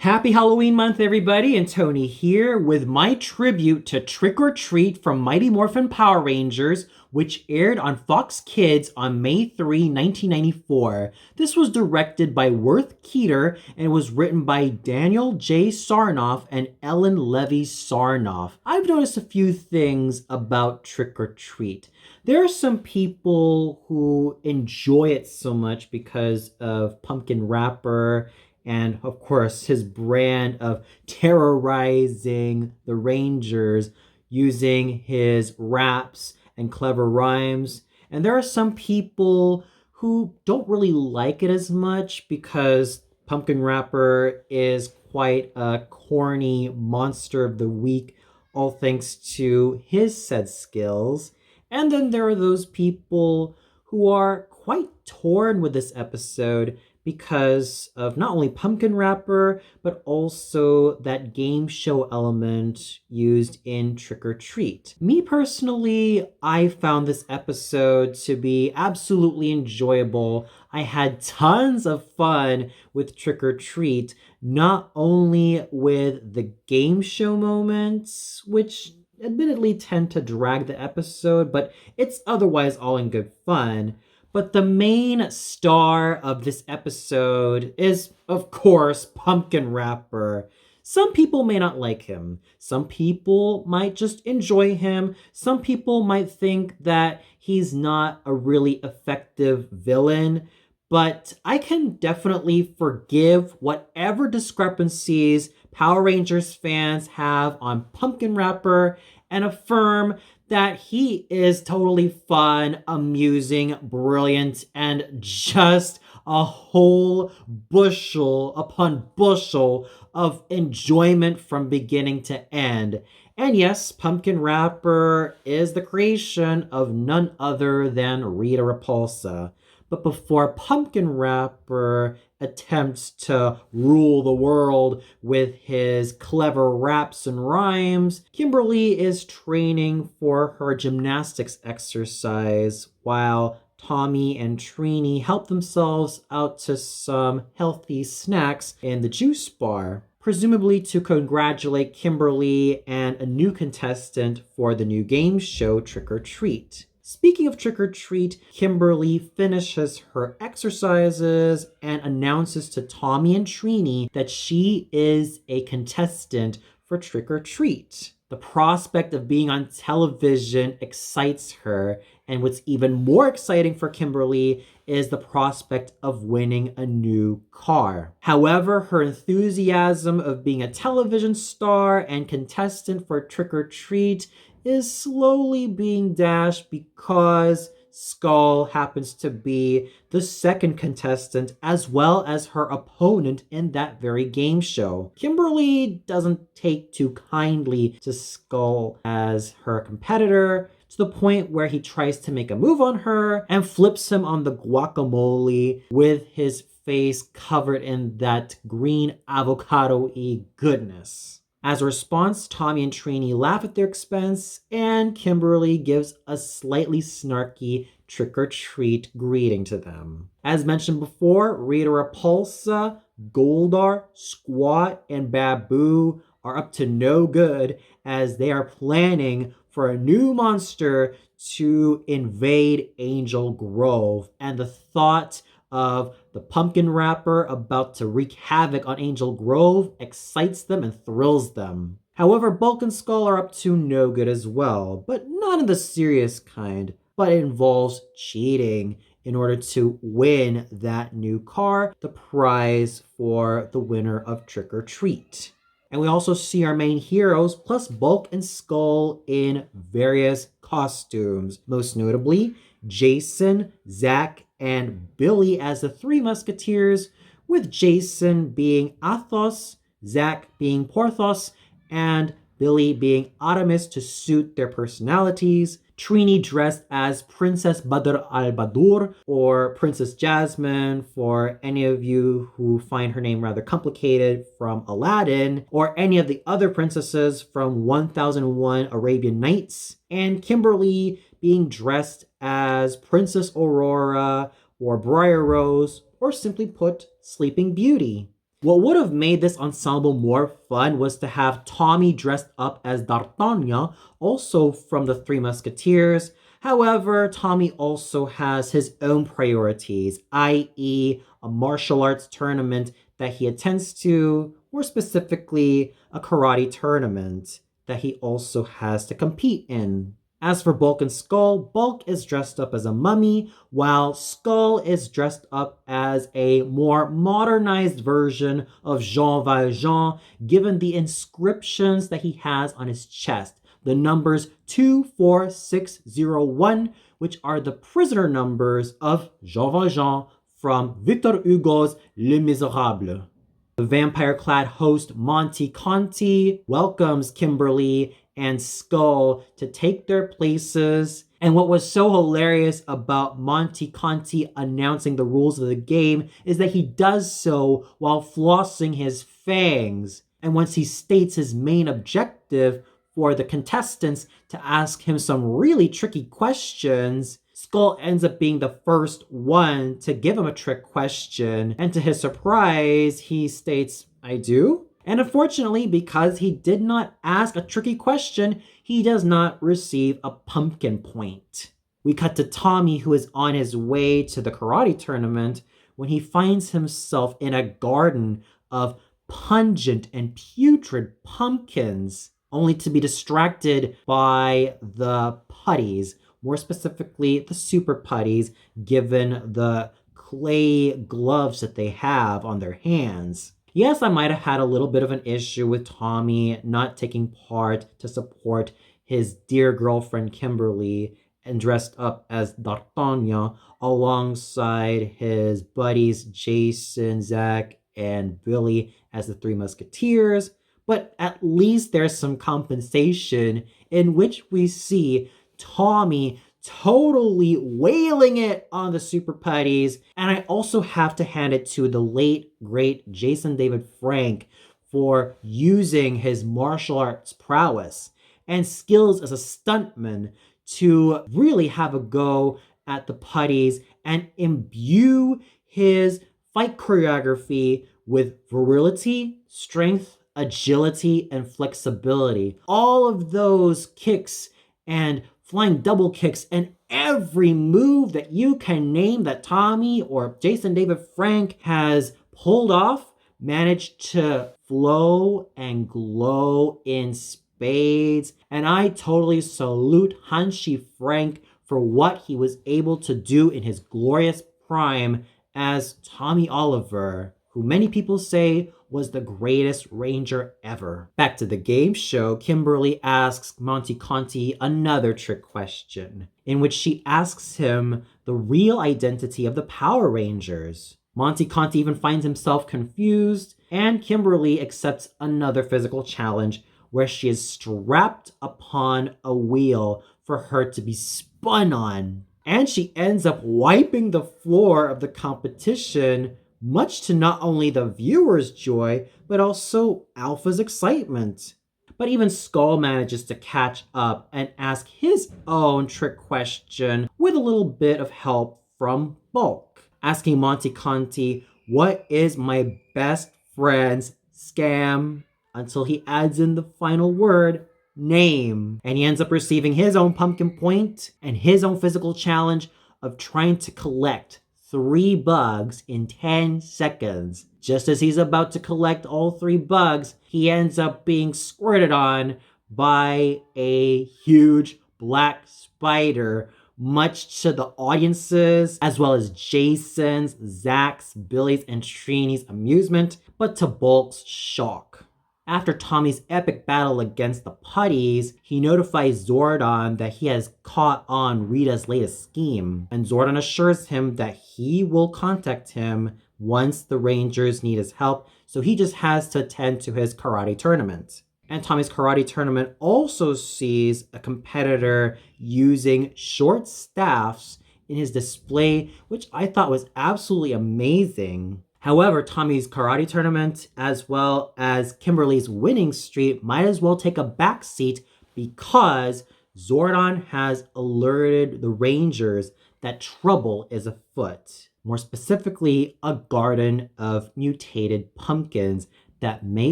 Happy Halloween month, everybody, and Tony here with my tribute to Trick or Treat from Mighty Morphin Power Rangers, which aired on Fox Kids on May 3, 1994. This was directed by Worth Keeter and was written by Daniel J. Sarnoff and Ellen Levy Sarnoff. I've noticed a few things about Trick or Treat. There are some people who enjoy it so much because of Pumpkin Rapper and, of course, his brand of terrorizing the Rangers using his raps and clever rhymes. And there are some people who don't really like it as much because Pumpkin Rapper is quite a corny monster of the week, all thanks to his said skills. And then there are those people who are quite torn with this episode because of not only Pumpkin Rapper, but also that game show element used in Trick or Treat. Me personally, I found this episode to be absolutely enjoyable. I had tons of fun with Trick or Treat, not only with the game show moments, which admittedly tend to drag the episode, but it's otherwise all in good fun. But the main star of this episode is, of course, Pumpkin Rapper. Some people may not like him. Some people might just enjoy him. Some people might think that he's not a really effective villain. But I can definitely forgive whatever discrepancies Power Rangers fans have on Pumpkin Rapper and affirm that he is totally fun, amusing, brilliant, and just a whole bushel upon bushel of enjoyment from beginning to end. And yes, Pumpkin Rapper is the creation of none other than Rita Repulsa. But before Pumpkin Rapper attempts to rule the world with his clever raps and rhymes, Kimberly is training for her gymnastics exercise while Tommy and Trini help themselves out to some healthy snacks in the juice bar, presumably to congratulate Kimberly and a new contestant for the new game show Trick or Treat. Speaking of Trick or Treat, Kimberly finishes her exercises and announces to Tommy and Trini that she is a contestant for Trick or Treat. The prospect of being on television excites her, and what's even more exciting for Kimberly is the prospect of winning a new car. However, her enthusiasm of being a television star and contestant for Trick or Treat is slowly being dashed because Skull happens to be the second contestant as well as her opponent in that very game show. Kimberly doesn't take too kindly to Skull as her competitor, to the point where he tries to make a move on her and flips him on the guacamole with his face covered in that green avocado-y goodness. As a response, Tommy and Trini laugh at their expense, and Kimberly gives a slightly snarky trick-or-treat greeting to them. As mentioned before, Rita Repulsa, Goldar, Squat, and Babu are up to no good as they are planning for a new monster to invade Angel Grove, and the thought of the Pumpkin Rapper about to wreak havoc on Angel Grove excites them and thrills them. However, Bulk and Skull are up to no good as well, but not in the serious kind, but it involves cheating in order to win that new car, the prize for the winner of Trick or Treat. And we also see our main heroes plus Bulk and Skull in various costumes, most notably Jason, Zach, and Billy as the Three Musketeers, with Jason being Athos, Zach being Porthos, and Billy being Aramis to suit their personalities. Trini dressed as Princess Badr al-Badur or Princess Jasmine for any of you who find her name rather complicated from Aladdin, or any of the other princesses from 1001 Arabian Nights, and Kimberly being dressed as Princess Aurora or Briar Rose, or simply put, Sleeping Beauty. What would have made this ensemble more fun was to have Tommy dressed up as D'Artagnan, also from the Three Musketeers. However, Tommy also has his own priorities, i.e., a martial arts tournament that he attends to, more specifically, a karate tournament that he also has to compete in. As for Bulk and Skull, Bulk is dressed up as a mummy, while Skull is dressed up as a more modernized version of Jean Valjean, given the inscriptions that he has on his chest. The numbers 24601, which are the prisoner numbers of Jean Valjean from Victor Hugo's Les Miserables. The vampire-clad host Monty Conti welcomes Kimberly and Skull to take their places. And what was so hilarious about Monty Conti announcing the rules of the game is that he does so while flossing his fangs. And once he states his main objective for the contestants to ask him some really tricky questions, Skull ends up being the first one to give him a trick question, and to his surprise, he states, "I do?" And unfortunately, because he did not ask a tricky question, he does not receive a pumpkin point. We cut to Tommy, who is on his way to the karate tournament, when he finds himself in a garden of pungent and putrid pumpkins, only to be distracted by the putties, more specifically the super putties, given the clay gloves that they have on their hands. Yes, I might have had a little bit of an issue with Tommy not taking part to support his dear girlfriend Kimberly and dressed up as D'Artagnan alongside his buddies Jason, Zach, and Billy as the Three Musketeers. But at least there's some compensation in which we see Tommy totally wailing it on the super putties. And I also have to hand it to the late, great Jason David Frank for using his martial arts prowess and skills as a stuntman to really have a go at the putties and imbue his fight choreography with virility, strength, agility, and flexibility. All of those kicks and flying double kicks and every move that you can name that Tommy or Jason David Frank has pulled off managed to flow and glow in spades. And I totally salute Hanshi Frank for what he was able to do in his glorious prime as Tommy Oliver, who many people say was the greatest ranger ever. Back to the game show, Kimberly asks Monty Conti another trick question, in which she asks him the real identity of the Power Rangers. Monty Conti even finds himself confused, and Kimberly accepts another physical challenge where she is strapped upon a wheel for her to be spun on. And she ends up wiping the floor of the competition, much to not only the viewer's joy, but also Alpha's excitement. But even Skull manages to catch up and ask his own trick question with a little bit of help from Bulk, asking Monty Conti, "What is my best friend's scam?" Until he adds in the final word, name. And he ends up receiving his own pumpkin point and his own physical challenge of trying to collect 3 bugs in 10 seconds. Just as he's about to collect all 3 bugs, he ends up being squirted on by a huge black spider, much to the audience's, as well as Jason's, Zach's, Billy's, and Trini's amusement, but to Bulk's shock. After Tommy's epic battle against the putties, he notifies Zordon that he has caught on Rita's latest scheme, and Zordon assures him that he will contact him once the Rangers need his help, so he just has to attend to his karate tournament. And Tommy's karate tournament also sees a competitor using short staffs in his display, which I thought was absolutely amazing. However, Tommy's karate tournament, as well as Kimberly's winning streak, might as well take a backseat because Zordon has alerted the Rangers that trouble is afoot. more specifically, a garden of mutated pumpkins that may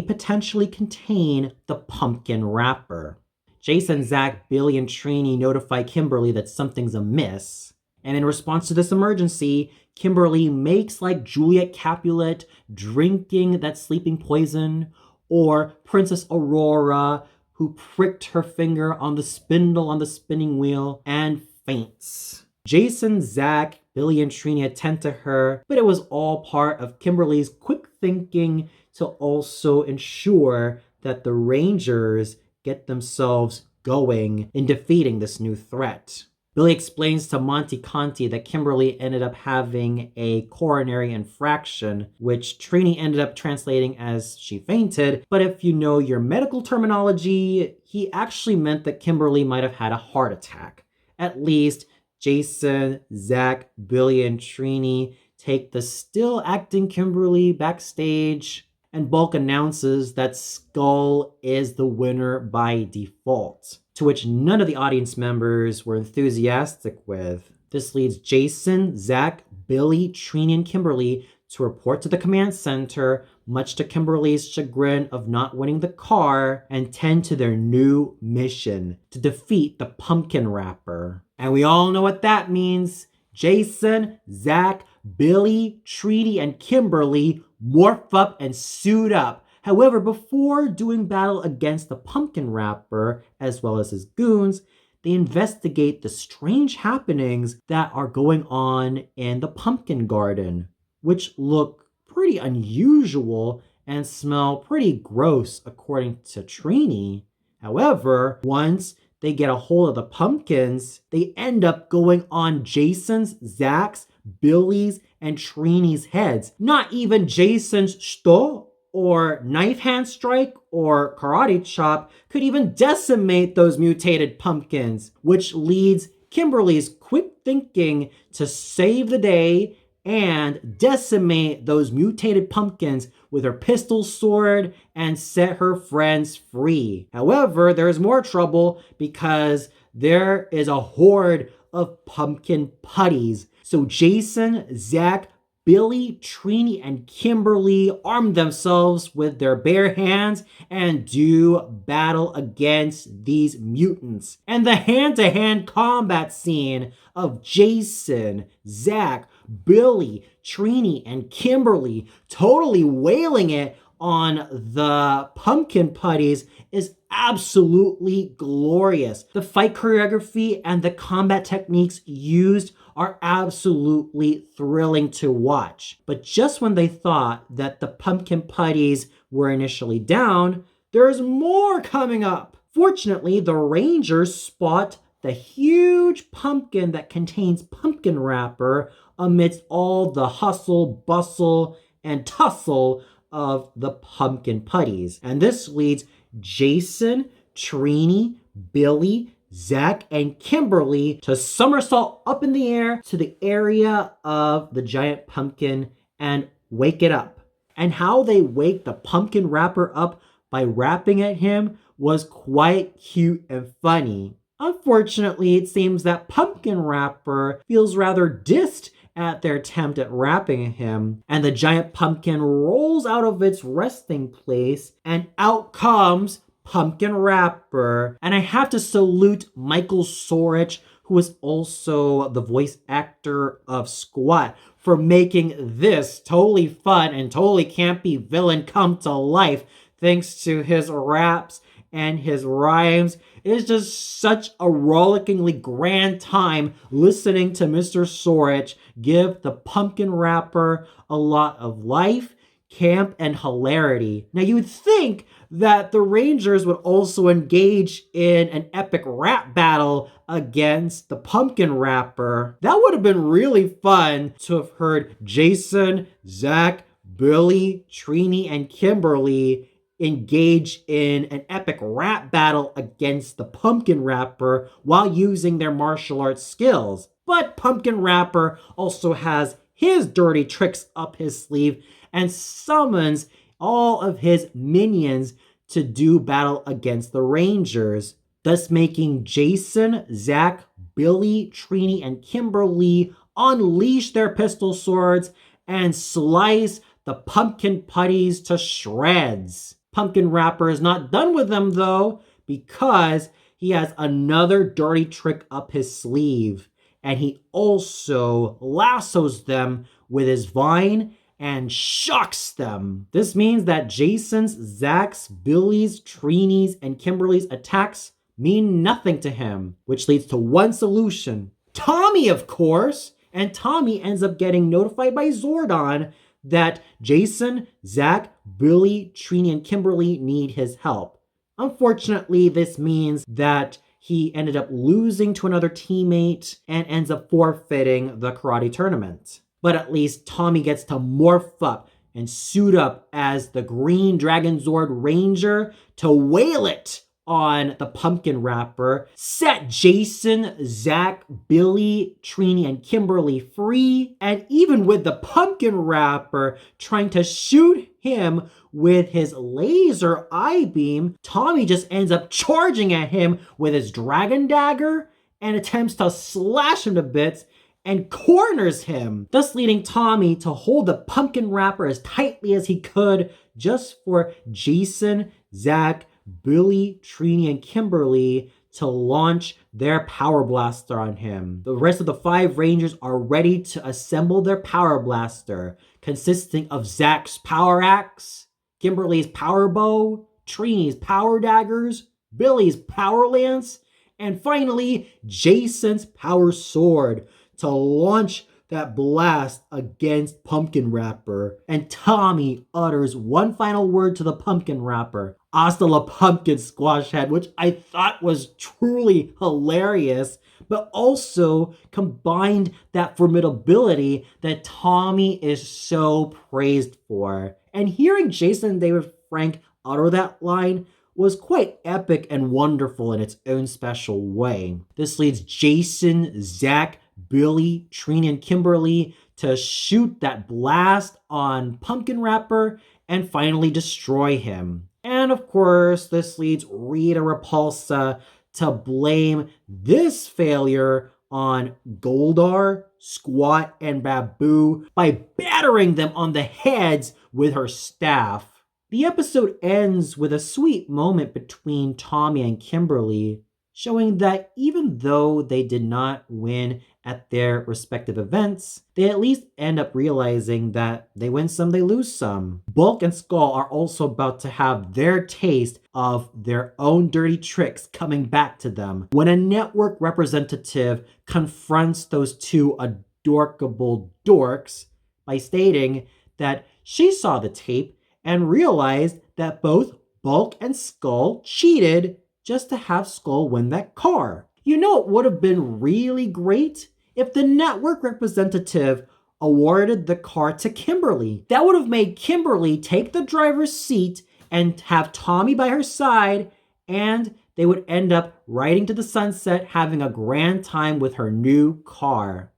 potentially contain the pumpkin wrapper. Jason, Zach, Billy, and Trini notify Kimberly that something's amiss. And in response to this emergency, Kimberly makes like Juliet Capulet drinking that sleeping poison, or Princess Aurora, who pricked her finger on the spindle on the spinning wheel and faints. Jason, Zach, Billy, and Trini attend to her, but it was all part of Kimberly's quick thinking to also ensure that the Rangers get themselves going in defeating this new threat. Billy explains to Monty Conti that Kimberly ended up having a coronary infraction, which Trini ended up translating as she fainted, but if you know your medical terminology, he actually meant that Kimberly might have had a heart attack. At least Jason, Zach, Billy, and Trini take the still acting Kimberly backstage, and Bulk announces that Skull is the winner by default, to which none of the audience members were enthusiastic with. This leads Jason, Zach, Billy, Trini, and Kimberly to report to the command center, much to Kimberly's chagrin of not winning the car, and tend to their new mission to defeat the pumpkin wrapper. And we all know what that means. Jason, Zach, Billy, Trini, and Kimberly morph up and suit up. However, before doing battle against the pumpkin wrapper, as well as his goons, they investigate the strange happenings that are going on in the pumpkin garden, which look pretty unusual and smell pretty gross according to Trini. However, once they get a hold of the pumpkins, they end up going on Jason's, Zach's, Billy's, and Trini's heads. Not even Jason's shto or knife hand strike or karate chop could even decimate those mutated pumpkins, which leads Kimberly's quick thinking to save the day and decimate those mutated pumpkins with her pistol sword and set her friends free. However, there's more trouble because there is a horde of pumpkin putties. So Jason, Zach, Billy, Trini, and Kimberly arm themselves with their bare hands and do battle against these mutants. And the hand-to-hand combat scene of Jason, Zach, Billy, Trini, and Kimberly totally wailing it on the pumpkin putties is absolutely glorious. The fight choreography and the combat techniques used are absolutely thrilling to watch. But just when they thought that the pumpkin putties were initially down, there's more coming up. Fortunately, the Rangers spot the huge pumpkin that contains pumpkin wrapper amidst all the hustle, bustle, and tussle of the pumpkin putties. And this leads Jason, Trini, Billy, Zach, and Kimberly to somersault up in the air to the area of the giant pumpkin and wake it up. And how they wake the pumpkin wrapper up by rapping at him was quite cute and funny. Unfortunately, it seems that pumpkin wrapper feels rather dissed at their attempt at rapping at him, and the giant pumpkin rolls out of its resting place, and out comes Pumpkin Wrapper. And I have to salute Michael Sorich, who is also the voice actor of Squat, for making this totally fun and totally campy villain come to life thanks to his raps and his rhymes. It is just such a rollickingly grand time listening to Mr. Sorich give the pumpkin wrapper a lot of life, camp, and hilarity. Now, you would think that the Rangers would also engage in an epic rap battle against the pumpkin wrapper. That would have been really fun to have heard Jason, Zach, Billy, Trini, and Kimberly engage in an epic rap battle against the pumpkin wrapper while using their martial arts skills. But Pumpkin Wrapper also has his dirty tricks up his sleeve and summons all of his minions to do battle against the Rangers, thus making Jason, Zach, Billy, Trini, and Kimberly unleash their pistol swords and slice the pumpkin putties to shreds. Pumpkin Wrapper is not done with them though, because he has another dirty trick up his sleeve. And he also lassos them with his vine and shocks them. This means that Jason's, Zach's, Billy's, Trini's, and Kimberly's attacks mean nothing to him, which leads to one solution. Tommy, of course! And Tommy ends up getting notified by Zordon that Jason, Zach, Billy, Trini, and Kimberly need his help. Unfortunately, this means that he ended up losing to another teammate and ends up forfeiting the karate tournament. But at least Tommy gets to morph up and suit up as the Green Dragon Zord Ranger to wail it on the Pumpkin Wrapper, set Jason, Zach, Billy, Trini, and Kimberly free, and even with the Pumpkin Wrapper trying to shoot him with his laser eye beam, Tommy just ends up charging at him with his dragon dagger and attempts to slash him to bits and corners him, thus leading Tommy to hold the Pumpkin Wrapper as tightly as he could just for Jason, Zach, Billy, Trini, and Kimberly to launch their Power Blaster on him. The rest of the 5 Rangers are ready to assemble their Power Blaster, consisting of Zach's Power Axe, Kimberly's Power Bow, Trini's Power Daggers, Billy's Power Lance, and finally, Jason's Power Sword to launch that blast against Pumpkin Wrapper. And Tommy utters one final word to the Pumpkin Wrapper, "Hasta la pumpkin squash head," which I thought was truly hilarious, but also combined that formidability that Tommy is so praised for. And hearing Jason and David Frank utter that line was quite epic and wonderful in its own special way. This leads Jason, Zach, Billy, Trini, and Kimberly to shoot that blast on Pumpkin Wrapper and finally destroy him. And of course, this leads Rita Repulsa to blame this failure on Goldar, Squat, and Babu by battering them on the heads with her staff. The episode ends with a sweet moment between Tommy and Kimberly, showing that even though they did not win at their respective events, they at least end up realizing that they win some, they lose some. Bulk and Skull are also about to have their taste of their own dirty tricks coming back to them when a network representative confronts those two adorkable dorks by stating that she saw the tape and realized that both Bulk and Skull cheated just to have Skull win that car. You know, it would have been really great if the network representative awarded the car to Kimberly. That would have made Kimberly take the driver's seat and have Tommy by her side, and they would end up riding to the sunset, having a grand time with her new car.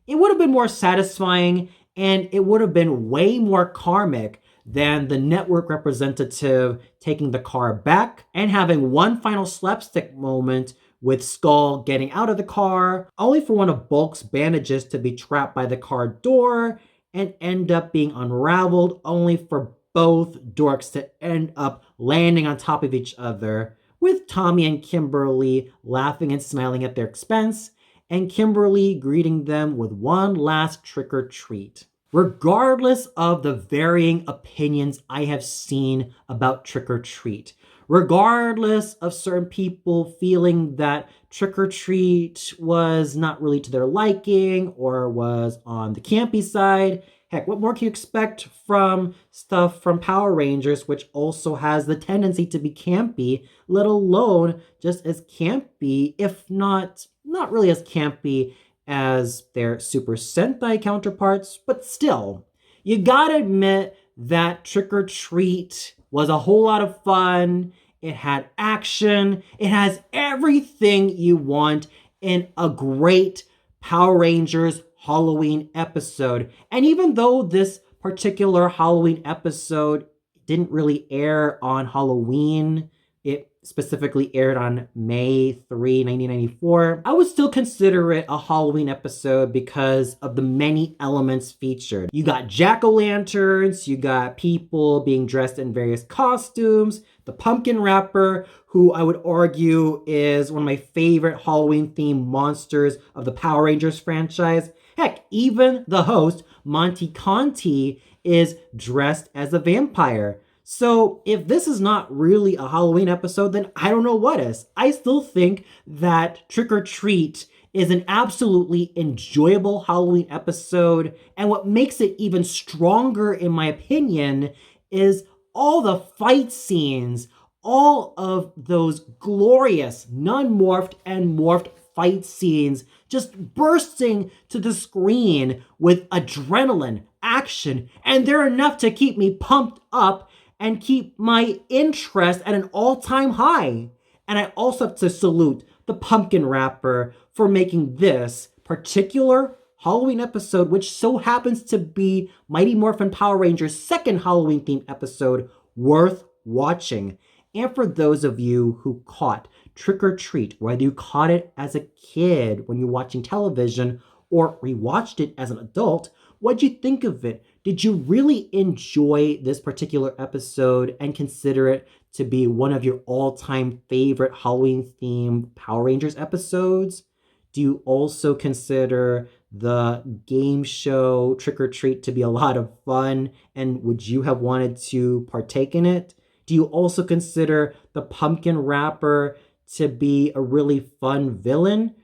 It would have been more satisfying, and it would have been way more karmic than the network representative taking the car back and having one final slapstick moment with Skull getting out of the car, only for one of Bulk's bandages to be trapped by the car door and end up being unraveled, only for both dorks to end up landing on top of each other, with Tommy and Kimberly laughing and smiling at their expense, and Kimberly greeting them with one last trick or treat. Regardless of the varying opinions I have seen about trick or treat, regardless of certain people feeling that trick or treat was not really to their liking or was on the campy side, heck, what more can you expect from stuff from Power Rangers, which also has the tendency to be campy, let alone just as campy, if not really as campy as their Super Sentai counterparts, but still, you gotta admit that Trick or Treat was a whole lot of fun. It had action. It has everything you want in a great Power Rangers Halloween episode. And even though this particular Halloween episode didn't really air on Halloween, it specifically aired on May 3, 1994, I would still consider it a Halloween episode because of the many elements featured. You got jack-o'-lanterns, you got people being dressed in various costumes, the pumpkin rapper, who I would argue is one of my favorite Halloween-themed monsters of the Power Rangers franchise. Heck, even the host, Monty Conti, is dressed as a vampire. So if this is not really a Halloween episode, then I don't know what is. I still think that Trick or Treat is an absolutely enjoyable Halloween episode. And what makes it even stronger, in my opinion, is all the fight scenes, all of those glorious non-morphed and morphed fight scenes just bursting to the screen with adrenaline, action, and they're enough to keep me pumped up and keep my interest at an all-time high. And I also have to salute the pumpkin rapper for making this particular Halloween episode, which so happens to be Mighty Morphin Power Rangers' second Halloween-themed episode, worth watching. And for those of you who caught Trick or Treat, whether you caught it as a kid when you're watching television or rewatched it as an adult, what'd you think of it? Did you really enjoy this particular episode and consider it to be one of your all-time favorite Halloween-themed Power Rangers episodes? Do you also consider the game show Trick or Treat to be a lot of fun, and would you have wanted to partake in it? Do you also consider the pumpkin rapper to be a really fun villain?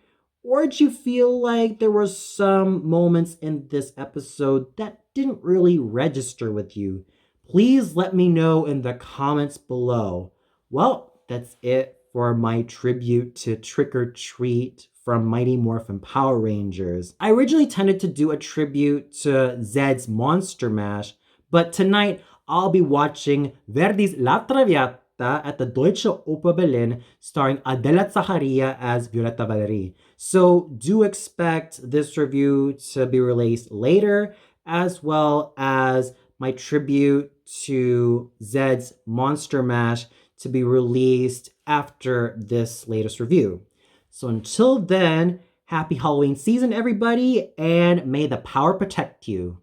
Or did you feel like there were some moments in this episode that didn't really register with you? Please let me know in the comments below. Well, that's it for my tribute to Trick or Treat from Mighty Morphin Power Rangers. I originally intended to do a tribute to Zed's Monster Mash, but tonight I'll be watching Verdi's La Traviata at the Deutsche Oper Berlin, starring Adela Zacharia as Violetta Valerie. So do expect this review to be released later, as well as my tribute to Zed's Monster Mash to be released after this latest review. So until then, happy Halloween season, everybody, and may the power protect you.